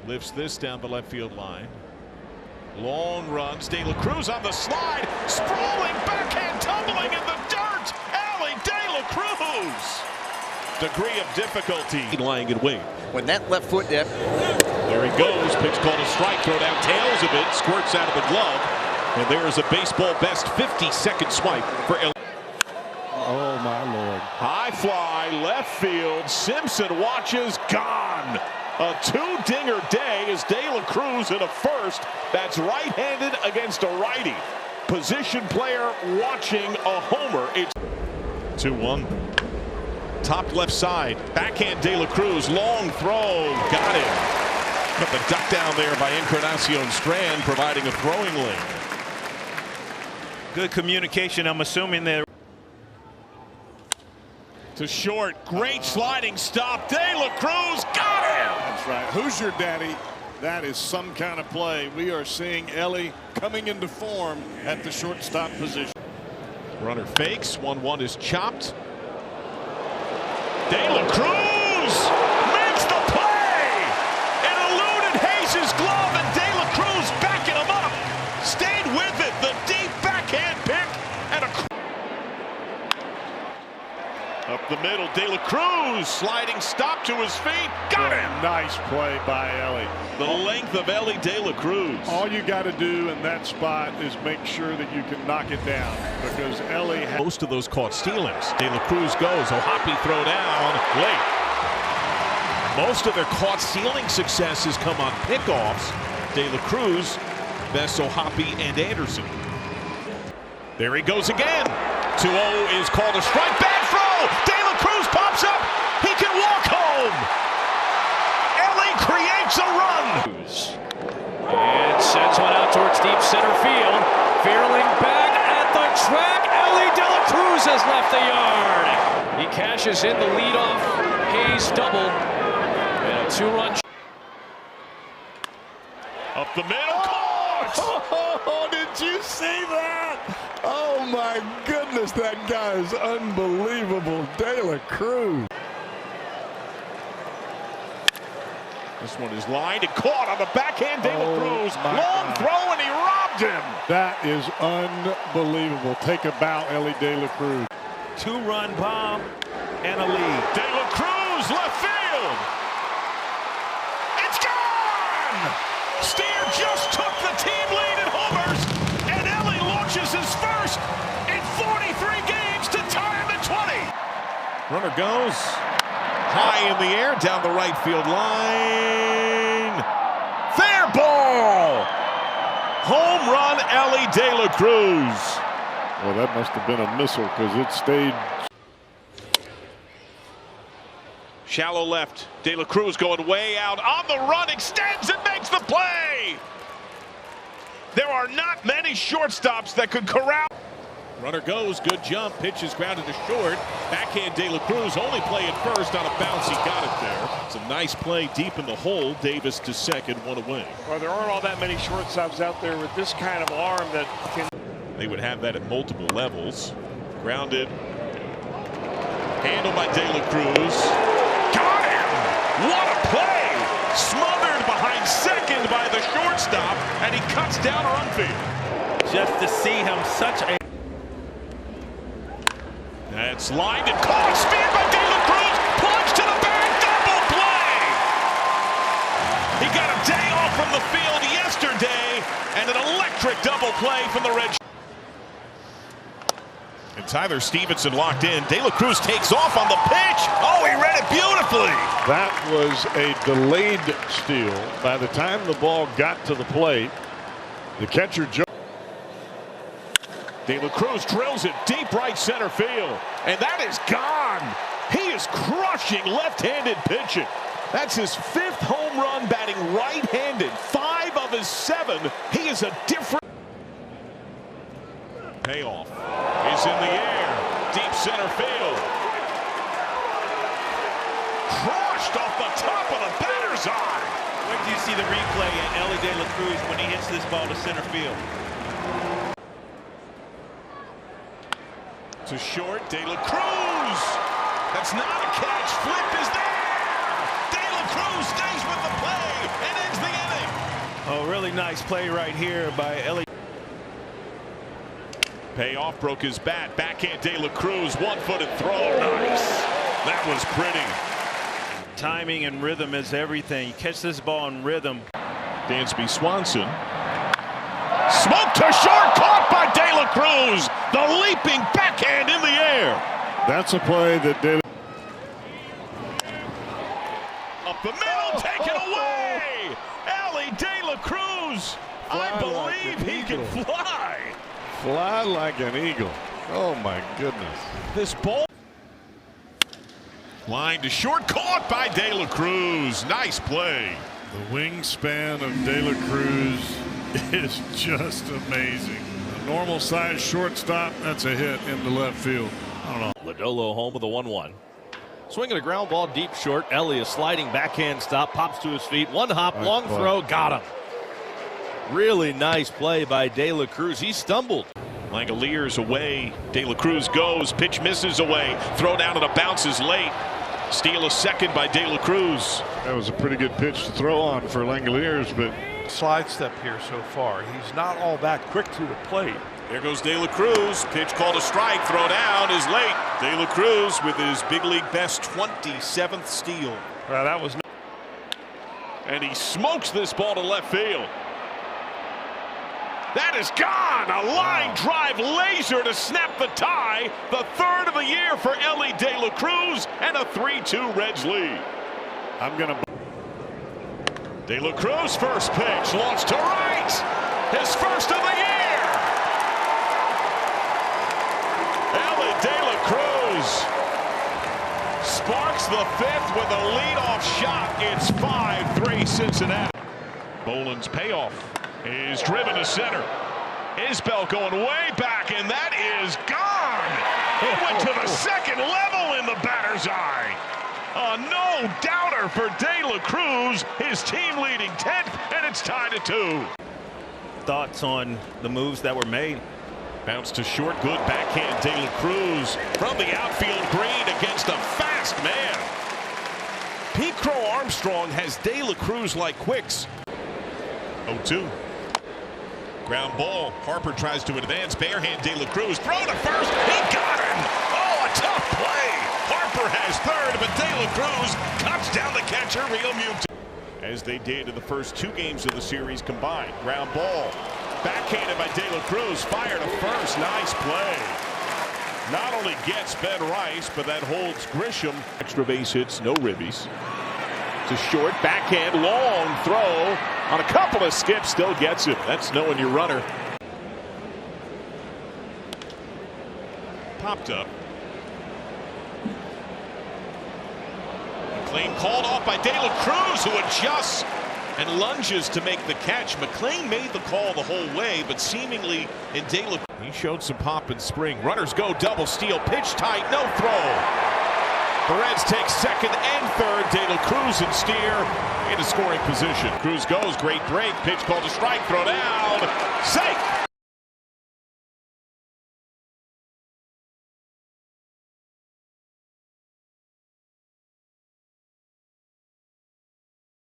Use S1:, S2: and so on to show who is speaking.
S1: Lifts this down the left field line. Long runs. De La Cruz on the slide. Sprawling backhand tumbling in the dirt. Elly De La Cruz. Degree of difficulty. Lying in wait.
S2: When that left foot there
S1: he goes. Pitch called a strike. Throw down tails of it. Squirts out of the glove. And there is a baseball best 50-second swipe for Elly.
S3: Oh, my Lord.
S1: High fly, left field. Simpson watches, gone. A two-dinger day is De La Cruz in a first. That's right-handed against a righty. Position player watching a homer. It's 2-1. Top left side. Backhand De La Cruz. Long throw. Got him. Cut the duck down there by Encarnacion Strand, providing a throwing lane.
S4: Good communication, I'm assuming there.
S1: To short, great sliding stop. De La Cruz got him.
S3: That's right. Who's your daddy? That is some kind of play. We are seeing Elly coming into form at the shortstop position.
S1: Runner fakes. 1-1 is chopped. De La Cruz makes the play. It eluded Hayes' glove, and De La Cruz backing him up. Stayed with it. The deep backhand pick and a. Up the middle, De La Cruz sliding stop to his feet. Got him.
S3: Nice play by Elly.
S1: The length of Elly De La Cruz.
S3: All you got to do in that spot is make sure that you can knock it down, because Elly has
S1: Most of those caught stealings. De La Cruz goes. O'Hoppe throw down late. Most of their caught stealing successes come on pickoffs. De La Cruz, best O'Hoppe and Anderson. There he goes again. 2-0 is called a strike. Bad throw. De La Cruz pops up. He can walk home. Elly creates a run.
S5: And sends one out towards deep center field. Fearling back at the track. Elly De La Cruz has left the yard. He cashes in the leadoff Hayes double. And a two-run.
S1: Up the middle. Caught.
S3: Oh, did you see that? Oh my goodness, that guy is unbelievable. De La Cruz.
S1: This one is lined and caught on the backhand. De La Cruz. Long throw, and he robbed him.
S3: That is unbelievable. Take a bow, Elly De La Cruz.
S4: Two-run bomb and a lead.
S1: De La Cruz, left field. It's gone! Steer just took the team lead at homers, and Elly launches his first in 43 games to tie him at 20. Runner goes high in the air, down the right field line. Fair ball! Home run, Elly De La Cruz.
S3: Well, that must have been a missile, because it stayed.
S1: Shallow left. De La Cruz going way out. On the run, extends and makes the play. There are not many shortstops that could corral. Runner goes. Good jump. Pitch is grounded to short. Backhand De La Cruz. Only play at first on a bounce. He got it there. It's a nice play deep in the hole. Davis to second. One away.
S6: Well, there aren't all that many shortstops out there with this kind of arm that can.
S1: They would have that at multiple levels. Grounded. Handled by De La Cruz. Got him! What a play! Smothered behind second by the shortstop, and he cuts down a run field.
S4: Just to see him such a.
S1: That's lined and caught. Speed by De La Cruz. Plunge to the bag. Double play! He got a day off from the field yesterday, and an electric double play from the Red. And Tyler Stevenson locked in. De La Cruz takes off on the pitch. Oh, he read it beautifully.
S3: That was a delayed steal. By the time the ball got to the plate, the catcher
S1: De La Cruz drills it deep right center field. And that is gone. He is crushing left-handed pitching. That's his 5th home run batting right-handed. 5 of his 7. He is a different. Payoff is in the air. Deep center field. Crushed off the top of the batter's eye.
S4: Where do you see the replay at Elly De La Cruz when he hits this ball to center field?
S1: To short, De La Cruz. That's not a catch. Flip is there. De La Cruz stays with the play and ends the
S4: Really nice play right here by Elly.
S1: Payoff, broke his bat. Backhand De La Cruz, 1-footed throw. Nice. That was pretty.
S4: Timing and rhythm is everything. You catch this ball in rhythm.
S1: Dansby Swanson. Smoke to short, caught by De La Cruz. The leaping backhand in the air.
S3: That's a play that did.
S1: Up the middle, taken away. Elly De La Cruz. I believe he can fly.
S3: Fly like an eagle. Oh my goodness.
S1: This ball. Line to short, caught by De La Cruz. Nice play.
S2: The wingspan of De La Cruz is just amazing. A normal size shortstop, that's a hit into left field. I don't know.
S7: Lodolo home with a 1-1. Swinging a ground ball deep short. Elly, a sliding backhand stop, pops to his feet. One hop, long throw, got him. Really nice play by De La Cruz. He stumbled.
S1: Langoliers away. De La Cruz goes. Pitch misses away. Throw down and a bounces late. Steal a second by De La Cruz.
S3: That was a pretty good pitch to throw on for Langoliers, but
S6: Slide step here so far. He's not all that quick to the plate.
S1: There goes De La Cruz. Pitch called a strike. Throw down is late. De La Cruz with his big league best 27th steal.
S6: That was.
S1: And he smokes this ball to left field. That is gone. A line drive laser to snap the tie. The third of the year for Elly De La Cruz and a 3-2 Reds lead.
S3: I'm going to.
S1: De La Cruz first pitch. Launched to right. His first of the year. Elly De La Cruz sparks the fifth with a leadoff shot. It's 5-3 Cincinnati. Boland's payoff is driven to center. Isbell going way back, and that is gone. He went to the second level in the batter's eye. A no-doubter for De La Cruz, his team leading 10th, and it's tied at 2.
S4: Thoughts on the moves that were made?
S1: Bounce to short, good backhand. De La Cruz from the outfield green against a fast man. Pete Crow Armstrong has De La Cruz like quicks. 0-2. Ground ball. Harper tries to advance. Barehand De La Cruz. Throw to first. He got him. Oh, a tough play. Harper has third, but De La Cruz cuts down the catcher. Real mute. As they did in the first 2 games of the series combined. Ground ball. Backhanded by De La Cruz. Fire to first. Nice play. Not only gets Ben Rice, but that holds Grisham. Extra base hits, no ribbies. To short, backhand, long throw. On a couple of skips, still gets it. That's knowing your runner. Popped up. McLean called off by De La Cruz, who adjusts and lunges to make the catch. McLean made the call the whole way, but seemingly in De La Cruz. He showed some pop in spring. Runners go, double steal, pitch tight, no throw. The Reds take second and third. De La Cruz and Steer into scoring position. Cruz goes, great break. Pitch called a strike, throw down. Safe.